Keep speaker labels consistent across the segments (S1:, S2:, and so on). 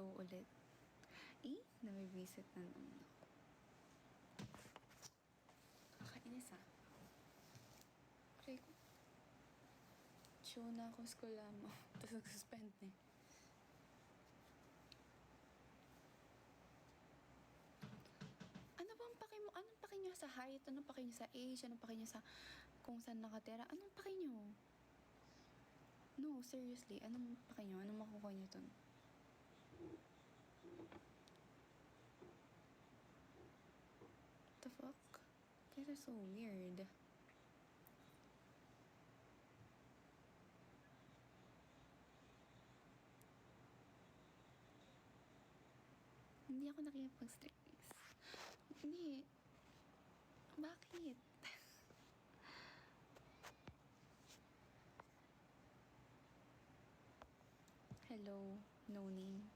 S1: show ulit. Nami-visit na naman ako. Kakainis Aray ko. Show na ako school mo. Tapos nag-suspend na Ano bang paki mo? Anong paki nyo sa height? Anong paki nyo sa age? Anong paki nyo sa kung saan nakatira? Anong paki nyo? No, seriously. Anong paki nyo? Anong makukuha nyo dun? The fuck? Guys are so weird. Hindi ako nakikipag-stress. Hindi. Bakit? Hello, no name.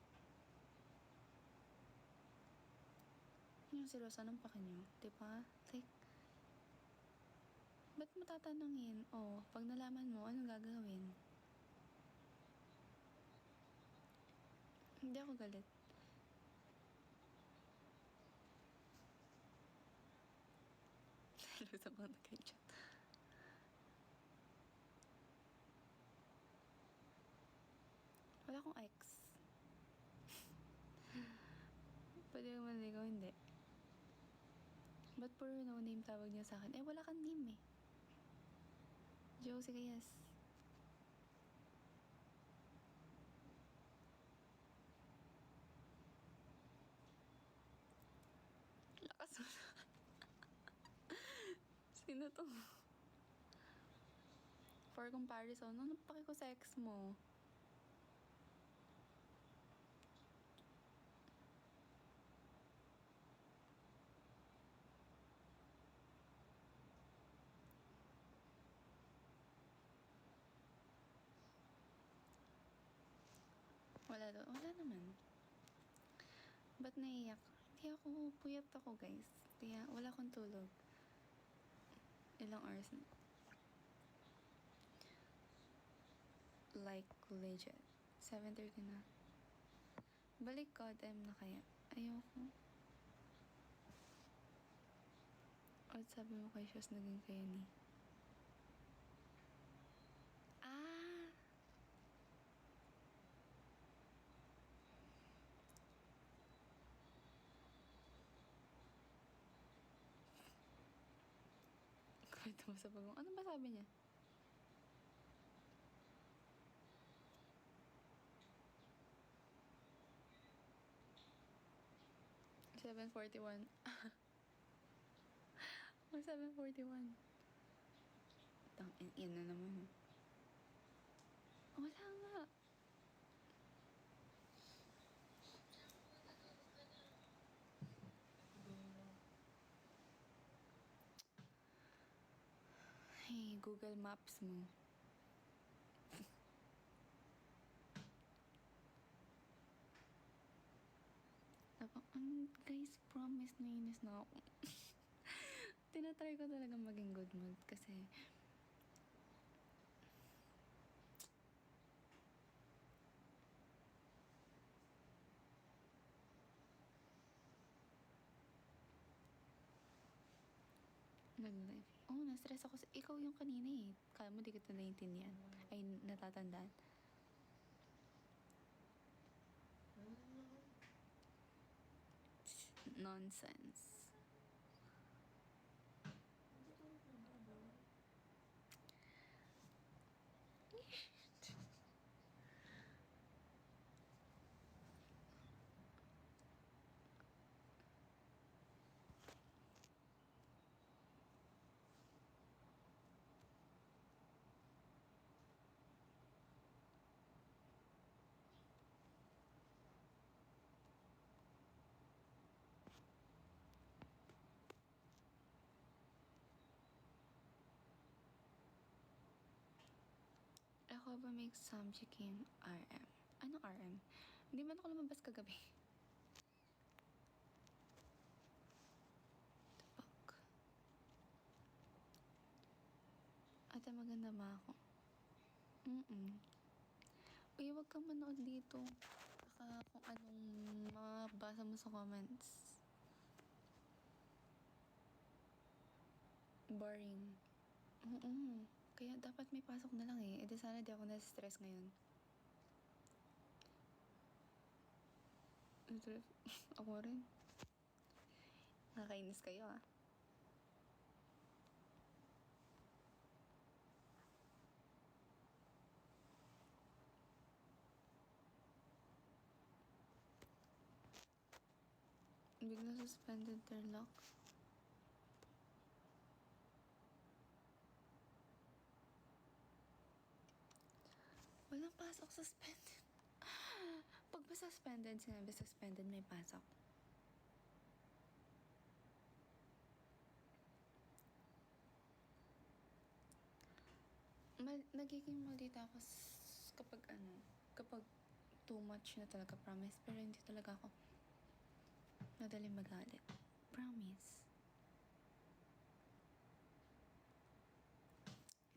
S1: Yung seryoso, anong paki nyo? Diba? Like, ba't mo tatanungin? Pag nalaman mo, anong gagawin? Hindi ako galit. Hello sa mga nag-chat. Wala akong ex. Pwede ka maligaw, hindi. Ba't puro no name tawag niya sa akin? Wala kang name Josie Kayas. Lakas mo na. Sino to? For comparison, ano paki ko sa ex mo? Wala naman. Ba't naiyak? Puyat ako guys. Kaya wala akong tulog. Ilang hours na. Like legit. 7:30 na. Balik Goddamn na kaya. Ayoko. At sabi mo kay Shos naging kayo ni. Kwento mo sa bagong. Ano ba sabi niya? $7:41. 7:41. Yan na naman. Wala nga. Hey, Google Maps mo. Guys, promise nainis na ako. Tinatry ko talaga maging good mood kasi nag-live. Na-stress ako. Ikaw yung kanina Kala mo di kita naiintindihan. Ay, natatandaan. Nonsense. Ako ba make some chicken RM? Anong RM? Hindi man ako lumabas kagabi. Fuck. Ate, maganda ba ako? Uy, wag kang manood dito. ka kung anong mabasa mo sa comments. Boring. Oo. Kaya dapat may pasok na lang eh. E di sana di ako na-stress ngayon. Ako rin. Nakakainis kayo ah. Bigla suspended their lock. Walang pasok, suspended. Pag ba suspended, sinabi suspended, may pasok. Nagiging maldita ako kapag too much na talaga, promise. Pero hindi talaga ako madaling magalit. Promise.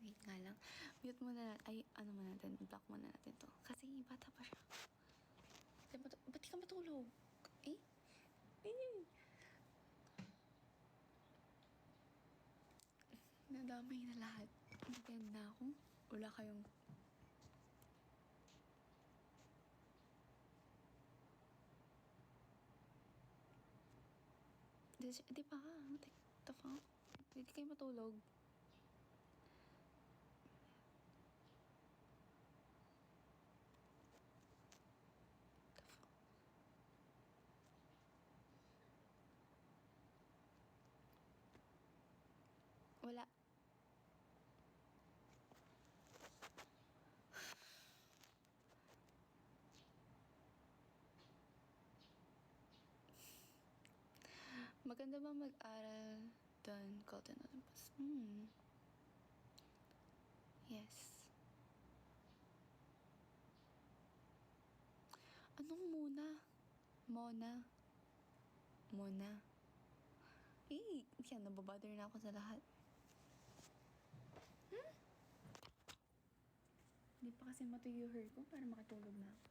S1: Wait nga lang. Mute muna natin. Ay, ano muna natin. Block muna natin to. Kasi bata pa siya. Ba't di ka matulog? Eh? Nadamay na lahat. Maganda ako. Wala kayong... Di ba? What the fuck? Hindi kayo matulog. Wala. Maganda ba mag-aral doon, Golden Olympus? Yes. Anong muna? Mona. Yan, nababother na ako sa lahat. Hindi pa kasi matuyo hair ko para makatulog na ako.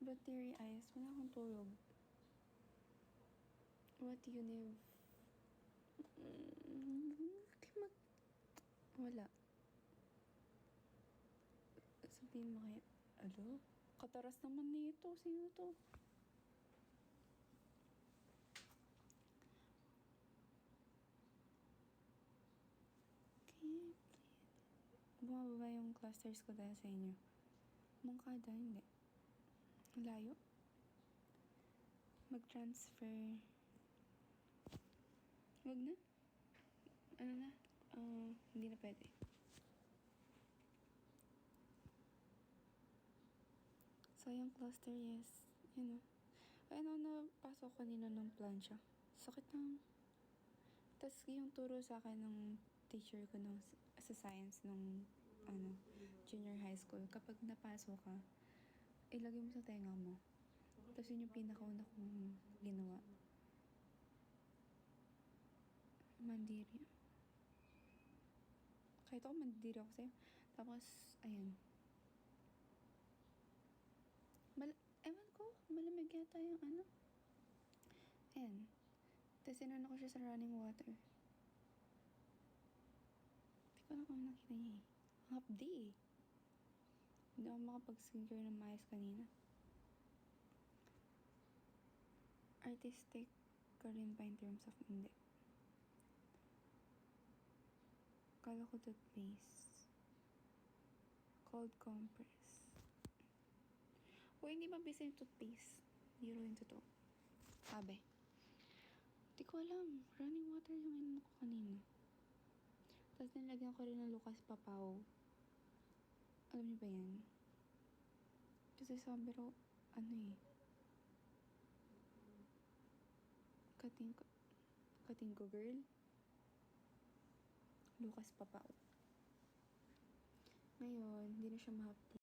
S1: But teary eyes, wala akong tulog. What you need? Wala. Sabihin mo kaya, alo? Kataras naman nito. Sino to? Okay, bumababa yung clusters ko dahil sa inyo. Mungkada, hindi. Layo. Mag-transfer. Wag na. Ano na? Hindi na pwede. So, yung cluster, yes. Yun o. Ano na pasok kanina ng plancha. Sakit ng... Tapos yung turo sa akin ng teacher ko nung, sa science nung junior high school, kapag napasok ka, ilagay mo sa tenga mo. Tapos yun yung pinakauna kong ginawa. Mandiri. Kahit ako mandiri ako sa'yo. Tapos, ayan. Ewan ko, malamig yata yung ano. Ayan. Tapos sinano ko siya sa running water. Hindi ko na kung nakita niya eh. Ang hapdi eh. Hindi ako makapag-skincare ng maayos kanina. Artistic ka rin ba in terms of hindi? Kala ko toothpaste. Cold compress. Hindi mabisa yung toothpaste. Hindi rin totoo. Sabi. Di ko alam. Running water yung inan ko kanina. Tapos nilagyan ko rin ng Lucas Papaw. Alam niyo ba yan? Kasi sabi raw, kating ko girl. Lucas Papaw. Ngayon, hindi na siya mahapdi.